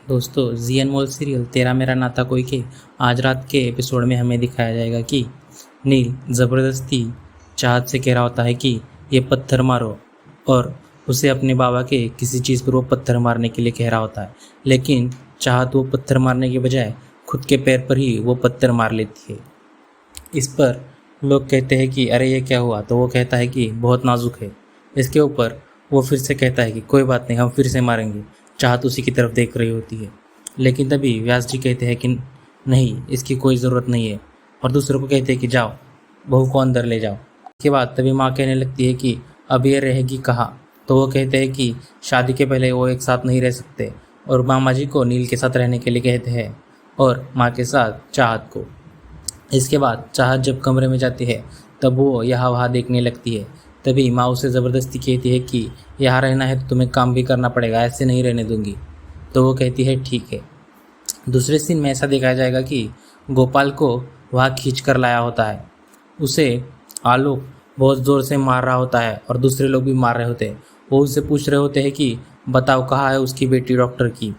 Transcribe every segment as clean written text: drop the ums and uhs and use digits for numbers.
दोस्तों जी अनमोल सीरियल तेरा मेरा नाता कोई के आज रात के एपिसोड में हमें दिखाया जाएगा कि नील ज़बरदस्ती चाहत से कह रहा होता है कि ये पत्थर मारो और उसे अपने बाबा के किसी चीज़ पर वो पत्थर मारने के लिए कह रहा होता है। लेकिन चाहत वो पत्थर मारने के बजाय खुद के पैर पर ही वो पत्थर मार लेती है। इस पर लोग कहते हैं कि अरे ये क्या हुआ, तो वो कहता है कि बहुत नाजुक है। इसके ऊपर वो फिर से कहता है कि कोई बात नहीं, हम फिर से मारेंगे। चाहत उसी की तरफ देख रही होती है, लेकिन तभी व्यास जी कहते हैं कि नहीं, इसकी कोई ज़रूरत नहीं है, और दूसरों को कहते हैं कि जाओ बहू को अंदर ले जाओ। इसके बाद तभी माँ कहने लगती है कि अब ये रहेगी कहाँ। तो वो कहते हैं कि शादी के पहले वो एक साथ नहीं रह सकते, और मामा जी को नील के साथ रहने के लिए कहते हैं और माँ के साथ चाहत को। इसके बाद चाहत जब कमरे में जाती है तब वो यहाँ वहाँ देखने लगती है। तभी माँ उसे ज़बरदस्ती कहती है कि यहाँ रहना है तो तुम्हें काम भी करना पड़ेगा, ऐसे नहीं रहने दूंगी। तो वो कहती है ठीक है। दूसरे सीन में ऐसा दिखाया जाएगा कि गोपाल को वहाँ खींच कर लाया होता है। उसे आलोक बहुत ज़ोर से मार रहा होता है और दूसरे लोग भी मार रहे होते हैं। वो उससे पूछ रहे होते हैं कि बताओ कहाँ है उसकी बेटी डॉक्टर की।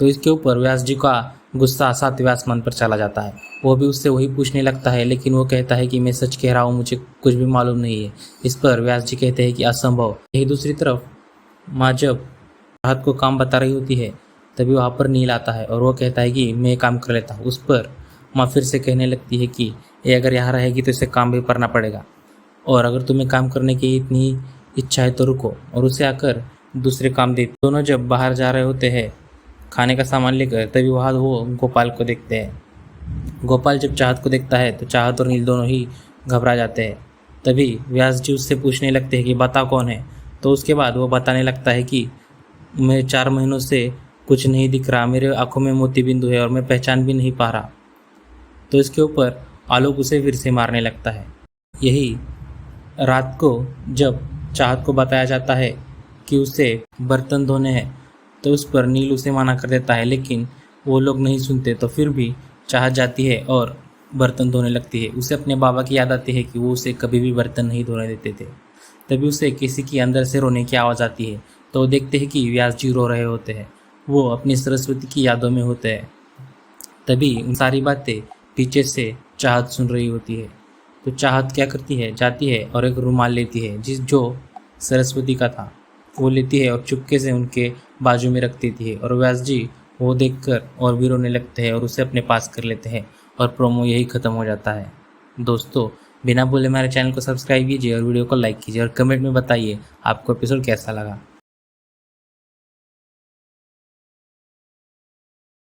तो इसके ऊपर व्यास जी का गुस्सा 7वें आसमान पर चला जाता है। वो भी उससे वही पूछने लगता है, लेकिन वो कहता है कि मैं सच कह रहा हूँ, मुझे कुछ भी मालूम नहीं है। इस पर व्यास जी कहते हैं कि असंभव। यही दूसरी तरफ माँ जब राहत को काम बता रही होती है तभी वहाँ पर नील आता है और वो कहता है कि मैं काम कर लेता हूँ। उस पर माँ फिर से कहने लगती है कि ये अगर यहाँ रहेगी तो इसे काम भी करना पड़ेगा, और अगर तुम्हें काम करने की इतनी इच्छा है तो रुको। और उसे आकर दूसरे काम दे। दोनों जब बाहर जा रहे होते हैं खाने का सामान लेकर, तभी वहाँ वो गोपाल को देखते हैं। गोपाल जब चाहत को देखता है तो चाहत और नील दोनों ही घबरा जाते हैं। तभी व्यास जी उससे पूछने लगते हैं कि बता कौन है। तो उसके बाद वो बताने लगता है कि मैं 4 महीनों से कुछ नहीं दिख रहा, मेरे आंखों में मोती बिंदु है और मैं पहचान भी नहीं पा रहा। तो इसके ऊपर आलोक उसे फिर से मारने लगता है। यही रात को जब चाहत को बताया जाता है कि उसे बर्तन धोने हैं, तो उस पर नील उसे मना कर देता है, लेकिन वो लोग नहीं सुनते। तो फिर भी चाहत जाती है और बर्तन धोने लगती है। उसे अपने बाबा की याद आती है कि वो उसे कभी भी बर्तन नहीं धोने देते थे। तभी उसे किसी की अंदर से रोने की आवाज़ आती है। तो वो देखते हैं कि व्यास जी रो रहे होते हैं, वो अपनी सरस्वती की यादों में होते हैं। तभी उन सारी बातें पीछे से चाहत सुन रही होती है। तो चाहत क्या करती है, जाती है और एक रुमाल लेती है जो सरस्वती का था, वो लेती है और चुपके से उनके बाजू में रख देती है। और व्यास जी वो देखकर और भी रोने लगते हैं और उसे अपने पास कर लेते हैं, और प्रोमो यही ख़त्म हो जाता है। दोस्तों बिना बोले हमारे चैनल को सब्सक्राइब कीजिए और वीडियो को लाइक कीजिए और कमेंट में बताइए आपको एपिसोड कैसा लगा।